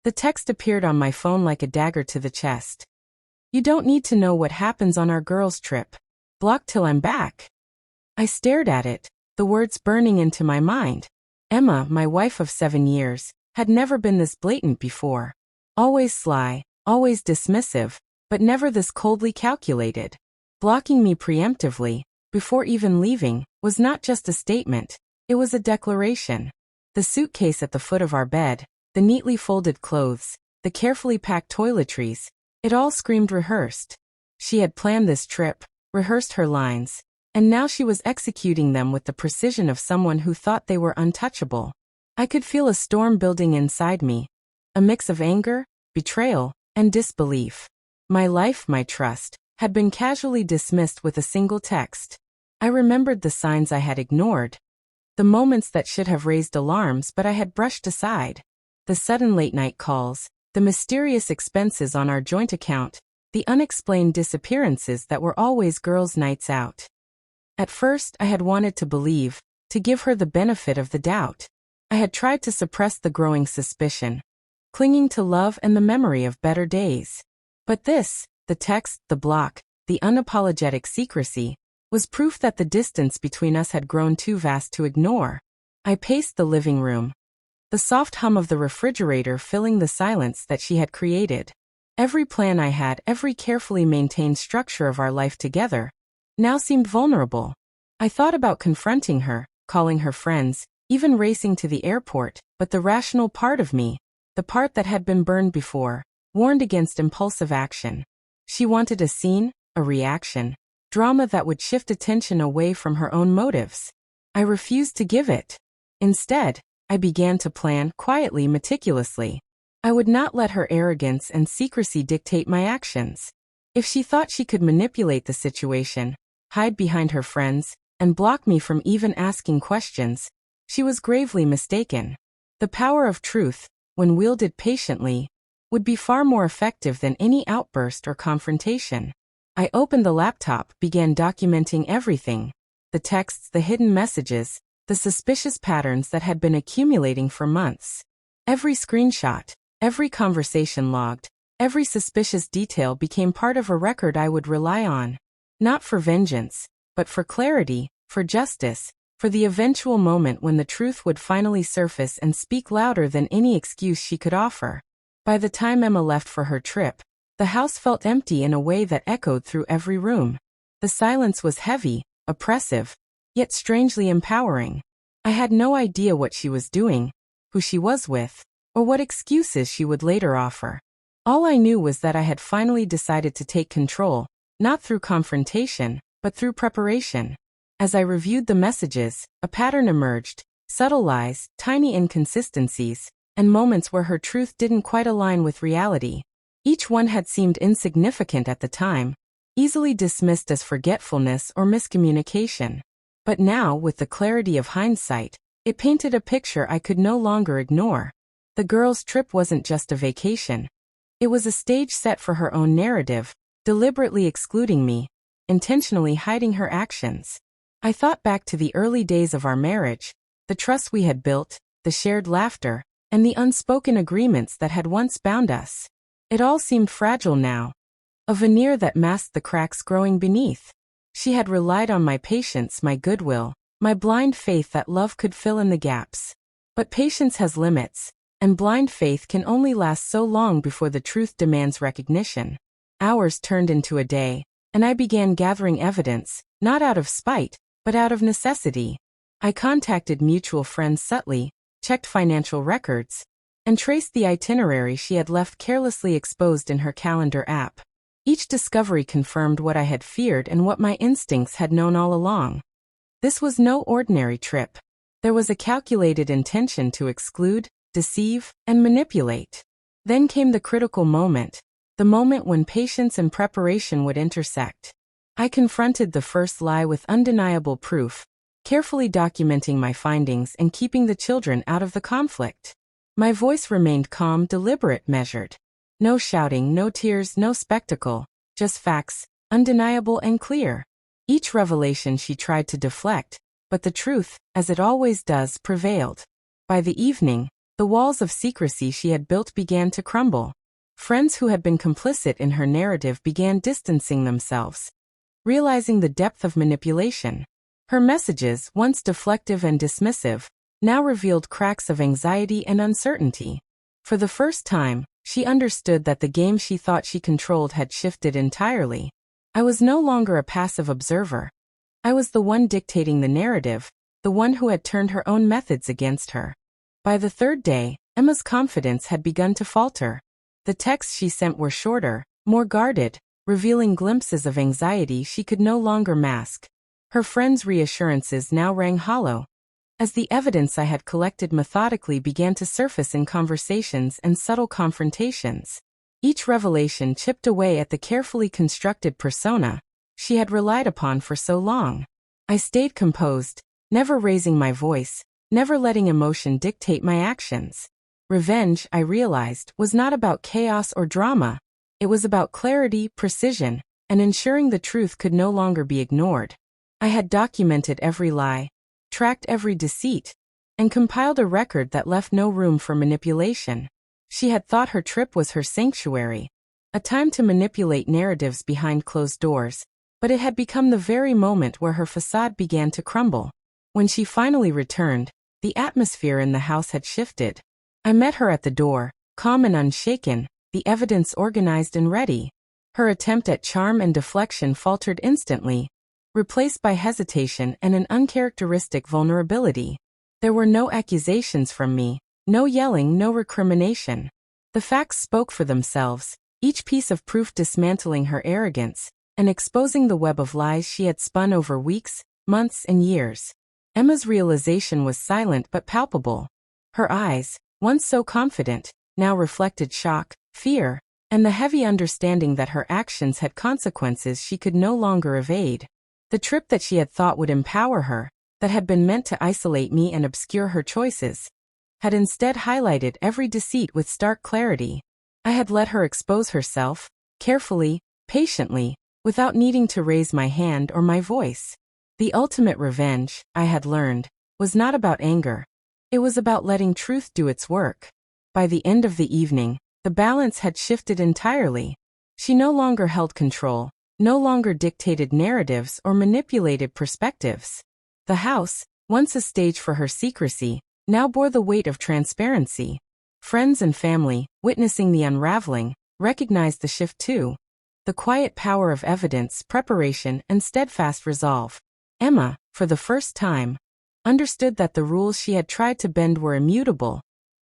The text appeared on my phone like a dagger to the chest. You don't need to know what happens on our girls' trip. Block till I'm back. I stared at it, the words burning into my mind. Emma, my wife of 7 years, had never been this blatant before. Always sly, always dismissive, but never this coldly calculated. Blocking me preemptively, before even leaving, was not just a statement, it was a declaration. The suitcase at the foot of our bed, the neatly folded clothes, the carefully packed toiletries, it all screamed rehearsed. She had planned this trip, rehearsed her lines, and now she was executing them with the precision of someone who thought they were untouchable. I could feel a storm building inside me, a mix of anger, betrayal, and disbelief. My life, my trust, had been casually dismissed with a single text. I remembered the signs I had ignored, the moments that should have raised alarms but I had brushed aside, the sudden late-night calls, the mysterious expenses on our joint account, the unexplained disappearances that were always girls' nights out. At first, I had wanted to believe, to give her the benefit of the doubt. I had tried to suppress the growing suspicion, clinging to love and the memory of better days. But this, the text, the block, the unapologetic secrecy, was proof that the distance between us had grown too vast to ignore. I paced the living room, the soft hum of the refrigerator filling the silence that she had created. Every plan I had, every carefully maintained structure of our life together, now seemed vulnerable. I thought about confronting her, calling her friends, even racing to the airport, but the rational part of me, the part that had been burned before, warned against impulsive action. She wanted a scene, a reaction, drama that would shift attention away from her own motives. I refused to give it. Instead, I began to plan, quietly, meticulously. I would not let her arrogance and secrecy dictate my actions. If she thought she could manipulate the situation, hide behind her friends, and block me from even asking questions, she was gravely mistaken. The power of truth, when wielded patiently, would be far more effective than any outburst or confrontation. I opened the laptop, began documenting everything, the texts, the hidden messages, the suspicious patterns that had been accumulating for months. Every screenshot, every conversation logged, every suspicious detail became part of a record I would rely on, not for vengeance, but for clarity, for justice, for the eventual moment when the truth would finally surface and speak louder than any excuse she could offer. By the time Emma left for her trip, the house felt empty in a way that echoed through every room. The silence was heavy, oppressive, yet strangely empowering. I had no idea what she was doing, who she was with, or what excuses she would later offer. All I knew was that I had finally decided to take control, not through confrontation, but through preparation. As I reviewed the messages, a pattern emerged, subtle lies, tiny inconsistencies, and moments where her truth didn't quite align with reality. Each one had seemed insignificant at the time, easily dismissed as forgetfulness or miscommunication. But now, with the clarity of hindsight, it painted a picture I could no longer ignore. The girls' trip wasn't just a vacation. It was a stage set for her own narrative, deliberately excluding me, intentionally hiding her actions. I thought back to the early days of our marriage, the trust we had built, the shared laughter, and the unspoken agreements that had once bound us. It all seemed fragile now, a veneer that masked the cracks growing beneath. She had relied on my patience, my goodwill, my blind faith that love could fill in the gaps. But patience has limits, and blind faith can only last so long before the truth demands recognition. Hours turned into a day, and I began gathering evidence, not out of spite, but out of necessity. I contacted mutual friends subtly, checked financial records, and traced the itinerary she had left carelessly exposed in her calendar app. Each discovery confirmed what I had feared and what my instincts had known all along. This was no ordinary trip. There was a calculated intention to exclude, deceive, and manipulate. Then came the critical moment, the moment when patience and preparation would intersect. I confronted the first lie with undeniable proof, carefully documenting my findings and keeping the children out of the conflict. My voice remained calm, deliberate, measured. No shouting, no tears, no spectacle, just facts, undeniable and clear. Each revelation she tried to deflect, but the truth, as it always does, prevailed. By the evening, The walls of secrecy she had built began to crumble. Friends who had been complicit in her narrative began distancing themselves, realizing the depth of manipulation. Her messages, once deflective and dismissive, now revealed cracks of anxiety and uncertainty. For the first time, she understood that the game she thought she controlled had shifted entirely. I was no longer a passive observer. I was the one dictating the narrative, the one who had turned her own methods against her. By the third day, Emma's confidence had begun to falter. The texts she sent were shorter, more guarded, revealing glimpses of anxiety she could no longer mask. Her friends' reassurances now rang hollow, as the evidence I had collected methodically began to surface in conversations and subtle confrontations. Each revelation chipped away at the carefully constructed persona she had relied upon for so long. I stayed composed, never raising my voice, never letting emotion dictate my actions. Revenge, I realized, was not about chaos or drama. It was about clarity, precision, and ensuring the truth could no longer be ignored. I had documented every lie, tracked every deceit, and compiled a record that left no room for manipulation. She had thought her trip was her sanctuary, a time to manipulate narratives behind closed doors, but it had become the very moment where her facade began to crumble. When she finally returned, the atmosphere in the house had shifted. I met her at the door, calm and unshaken, the evidence organized and ready. Her attempt at charm and deflection faltered instantly, replaced by hesitation and an uncharacteristic vulnerability. There were no accusations from me, no yelling, no recrimination. The facts spoke for themselves, each piece of proof dismantling her arrogance and exposing the web of lies she had spun over weeks, months, and years. Emma's realization was silent but palpable. Her eyes, once so confident, now reflected shock, fear, and the heavy understanding that her actions had consequences she could no longer evade. The trip that she had thought would empower her, that had been meant to isolate me and obscure her choices, had instead highlighted every deceit with stark clarity. I had let her expose herself, carefully, patiently, without needing to raise my hand or my voice. The ultimate revenge, I had learned, was not about anger. It was about letting truth do its work. By the end of the evening, the balance had shifted entirely. She no longer held control, no longer dictated narratives or manipulated perspectives. The house, once a stage for her secrecy, now bore the weight of transparency. Friends and family, witnessing the unraveling, recognized the shift too. The quiet power of evidence, preparation, and steadfast resolve. Emma, for the first time, understood that the rules she had tried to bend were immutable,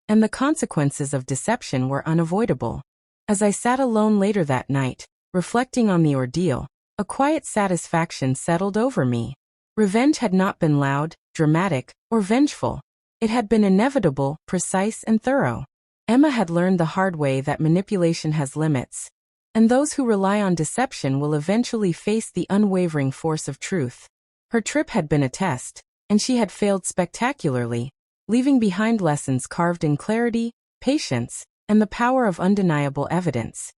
and the consequences of deception were unavoidable. As I sat alone later that night, reflecting on the ordeal, a quiet satisfaction settled over me. Revenge had not been loud, dramatic, or vengeful. It had been inevitable, precise, and thorough. Emma had learned the hard way that manipulation has limits, and those who rely on deception will eventually face the unwavering force of truth. Her trip had been a test, and she had failed spectacularly, leaving behind lessons carved in clarity, patience, and the power of undeniable evidence.